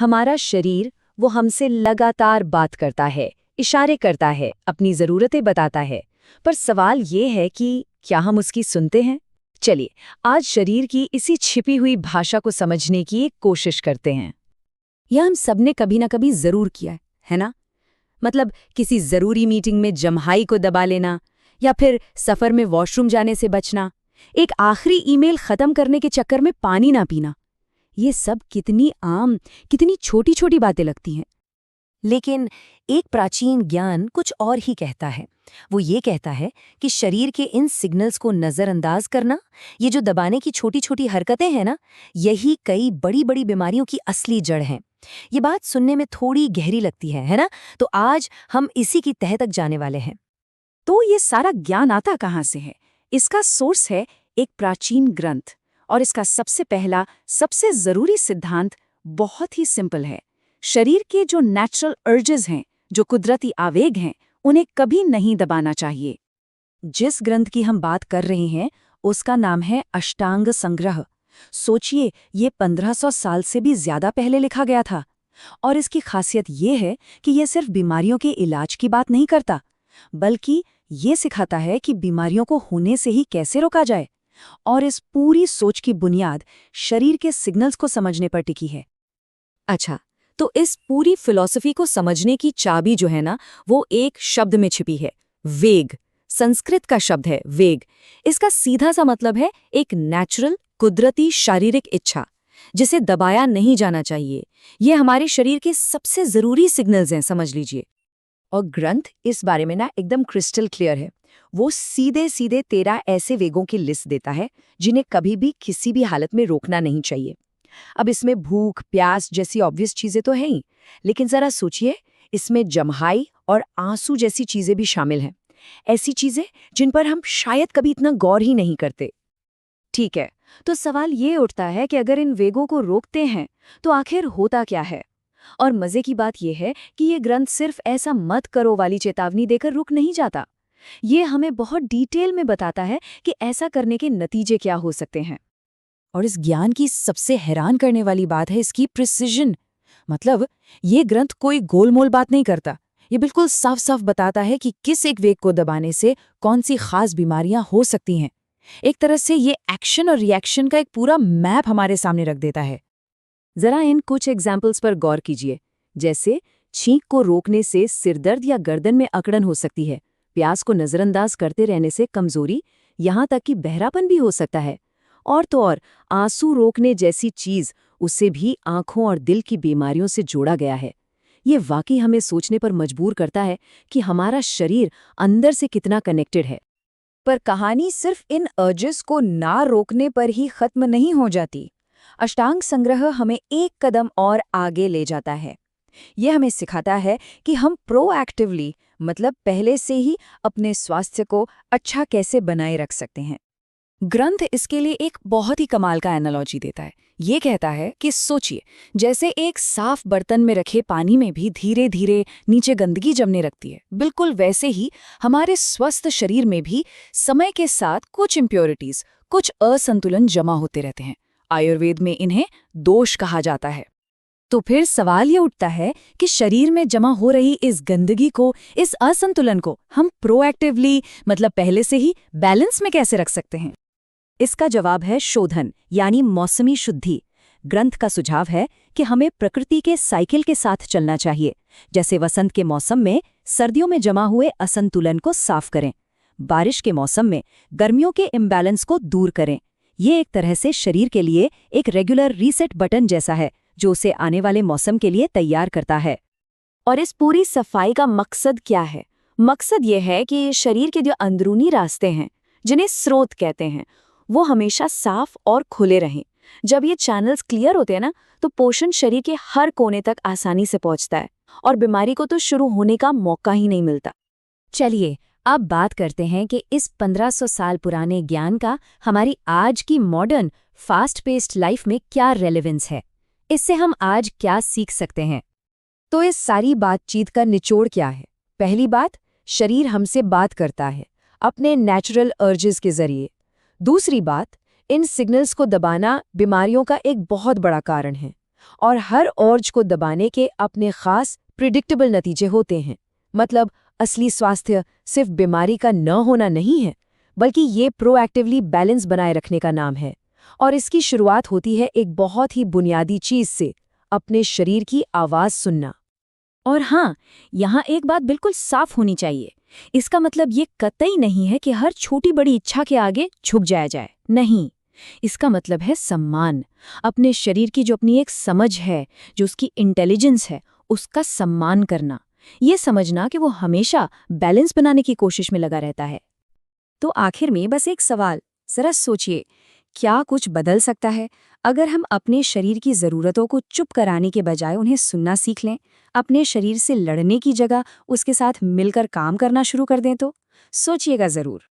हमारा शरीर वो हमसे लगातार बात करता है, इशारे करता है, अपनी ज़रूरतें बताता है। पर सवाल ये है कि क्या हम उसकी सुनते हैं? चलिए, आज शरीर की इसी छिपी हुई भाषा को समझने की एक कोशिश करते हैं। यह हम सबने कभी ना कभी ज़रूर किया है ना? मतलब किसी ज़रूरी मीटिंग में जम्हाई को दबा लेना, या फिर सफ़र में वॉशरूम जाने से बचना, एक आखिरी ईमेल ख़त्म करने के चक्कर में पानी ना पीना। ये सब कितनी आम, कितनी छोटी छोटी बातें लगती हैं। लेकिन एक प्राचीन ज्ञान कुछ और ही कहता है। वो ये कहता है कि शरीर के इन सिग्नल्स को नज़रअंदाज करना, ये जो दबाने की छोटी छोटी हरकतें हैं ना, यही कई बड़ी बड़ी बीमारियों की असली जड़ हैं। ये बात सुनने में थोड़ी गहरी लगती है ना? तो आज हम इसी की तह तक जाने वाले हैं। तो ये सारा ज्ञान आता कहाँ से है? इसका सोर्स है एक प्राचीन ग्रंथ, और इसका सबसे पहला, सबसे ज़रूरी सिद्धांत बहुत ही सिंपल है। शरीर के जो नेचुरल अर्जेस हैं, जो कुदरती आवेग हैं, उन्हें कभी नहीं दबाना चाहिए। जिस ग्रंथ की हम बात कर रहे हैं, उसका नाम है अष्टांग संग्रह। सोचिए, ये 1500 साल से भी ज्यादा पहले लिखा गया था। और इसकी खासियत ये है कि यह सिर्फ बीमारियों के इलाज की बात नहीं करता, बल्कि ये सिखाता है कि बीमारियों को होने से ही कैसे रोका जाए। और इस पूरी सोच की बुनियाद शरीर के सिग्नल्स को समझने पर टिकी है। अच्छा, तो इस पूरी फिलॉसफी को समझने की चाबी जो है ना, वो एक शब्द में छिपी है, वेग। संस्कृत का शब्द है वेग। इसका सीधा सा मतलब है एक नेचुरल, कुदरती शारीरिक इच्छा, जिसे दबाया नहीं जाना चाहिए। ये हमारे शरीर के सबसे जरूरी सिग्नल्स हैं, समझ लीजिए। और ग्रंथ इस बारे में ना एकदम क्रिस्टल क्लियर है। वो सीधे सीधे 13 ऐसे वेगों की लिस्ट देता है जिन्हें कभी भी किसी भी हालत में रोकना नहीं चाहिए। अब इसमें भूख, प्यास जैसी ऑब्वियस चीजें तो हैं ही, लेकिन जरा सोचिए, इसमें जम्हाई और आंसू जैसी चीजें भी शामिल हैं। ऐसी चीजें जिन पर हम शायद कभी इतना गौर ही नहीं करते। ठीक है, तो सवाल ये उठता है कि अगर इन वेगों को रोकते हैं तो आखिर होता क्या है? और मजे की बात यह है कि ये ग्रंथ सिर्फ ऐसा मत करो वाली चेतावनी देकर रुक नहीं जाता। ये हमें बहुत डिटेल में बताता है कि ऐसा करने के नतीजे क्या हो सकते हैं। और इस ज्ञान की सबसे हैरान करने वाली बात है इसकी प्रिसिजन। मतलब ये ग्रंथ कोई गोलमोल बात नहीं करता। ये बिल्कुल साफ साफ बताता है कि किस एक वेग को दबाने से कौन सी खास बीमारियां हो सकती हैं। एक तरह से ये एक्शन और रिएक्शन का एक पूरा मैप हमारे सामने रख देता है। जरा इन कुछ एग्जाम्पल्स पर गौर कीजिए। जैसे छींक को रोकने से सिरदर्द या गर्दन में अकड़न हो सकती है। प्यास को नजरअंदाज करते रहने से कमजोरी, यहाँ तक कि बहरापन भी हो सकता है। और तो और आंसू रोकने जैसी चीज, उसे भी आंखों और दिल की बीमारियों से जोड़ा गया है। ये वाकई हमें सोचने पर मजबूर करता है कि हमारा शरीर अंदर से कितना कनेक्टेड है। पर कहानी सिर्फ इन अर्जेस को ना रोकने पर ही खत्म नहीं हो जाती। अष्टांग संग्रह हमें एक कदम और आगे ले जाता है। यह हमें सिखाता है कि हम प्रोएक्टिवली, मतलब पहले से ही, अपने स्वास्थ्य को अच्छा कैसे बनाए रख सकते हैं। ग्रंथ इसके लिए एक बहुत ही कमाल का एनालॉजी देता है। ये कहता है कि सोचिए, जैसे एक साफ बर्तन में रखे पानी में भी धीरे धीरे नीचे गंदगी जमने लगती है, बिल्कुल वैसे ही हमारे स्वस्थ शरीर में भी समय के साथ कुछ इम्प्योरिटीज, कुछ असंतुलन जमा होते रहते हैं। आयुर्वेद में इन्हें दोष कहा जाता है। तो फिर सवाल ये उठता है कि शरीर में जमा हो रही इस गंदगी को, इस असंतुलन को हम प्रोएक्टिवली, मतलब पहले से ही, बैलेंस में कैसे रख सकते हैं? इसका जवाब है शोधन, यानी मौसमी शुद्धि। ग्रंथ का सुझाव है कि हमें प्रकृति के साइकिल के साथ चलना चाहिए। जैसे वसंत के मौसम में सर्दियों में जमा हुए असंतुलन को साफ करें, बारिश के मौसम में गर्मियों के इम्बैलेंस को दूर करें। ये एक तरह से शरीर के लिए एक रेगुलर रीसेट बटन जैसा है, जो उसे आने वाले मौसम के लिए तैयार करता है। और इस पूरी सफाई का मकसद क्या है? मकसद ये है कि शरीर के जो अंदरूनी रास्ते हैं, जिन्हें स्रोत कहते हैं, वो हमेशा साफ और खुले रहें। जब ये चैनल्स क्लियर होते हैं ना, तो पोषण शरीर के हर कोने तक आसानी से पहुंचता है और बीमारी को तो शुरू होने का मौका ही नहीं मिलता। चलिए, अब बात करते हैं कि इस 1500 साल पुराने ज्ञान का हमारी आज की मॉडर्न, फास्ट पेस्ड लाइफ में क्या रेलेवेंस है। इससे हम आज क्या सीख सकते हैं? तो इस सारी बातचीत का निचोड़ क्या है? पहली बात, शरीर हमसे बात करता है अपने नेचुरल अर्जेस के जरिए। दूसरी बात, इन सिग्नल्स को दबाना बीमारियों का एक बहुत बड़ा कारण है। और हर अर्ज को दबाने के अपने खास प्रिडिक्टेबल नतीजे होते हैं। मतलब असली स्वास्थ्य सिर्फ बीमारी का न होना नहीं है, बल्कि ये प्रोएक्टिवली बैलेंस बनाए रखने का नाम है। और इसकी शुरुआत होती है एक बहुत ही बुनियादी चीज से, अपने शरीर की आवाज सुनना। और हाँ, यहाँ एक बात बिल्कुल साफ होनी चाहिए। इसका मतलब ये कतई नहीं है कि हर छोटी बड़ी इच्छा के आगे झुक जाया जाए। नहीं, इसका मतलब है सम्मान। अपने शरीर की जो अपनी एक समझ है, जो उसकी इंटेलिजेंस है, उसका सम्मान करना। ये समझना कि वो हमेशा बैलेंस बनाने की कोशिश में लगा रहता है। तो आखिर में बस एक सवाल, जरा सोचिए, क्या कुछ बदल सकता है अगर हम अपने शरीर की ज़रूरतों को चुप कराने के बजाय उन्हें सुनना सीख लें, अपने शरीर से लड़ने की जगह उसके साथ मिलकर काम करना शुरू कर दें? तो सोचिएगा ज़रूर।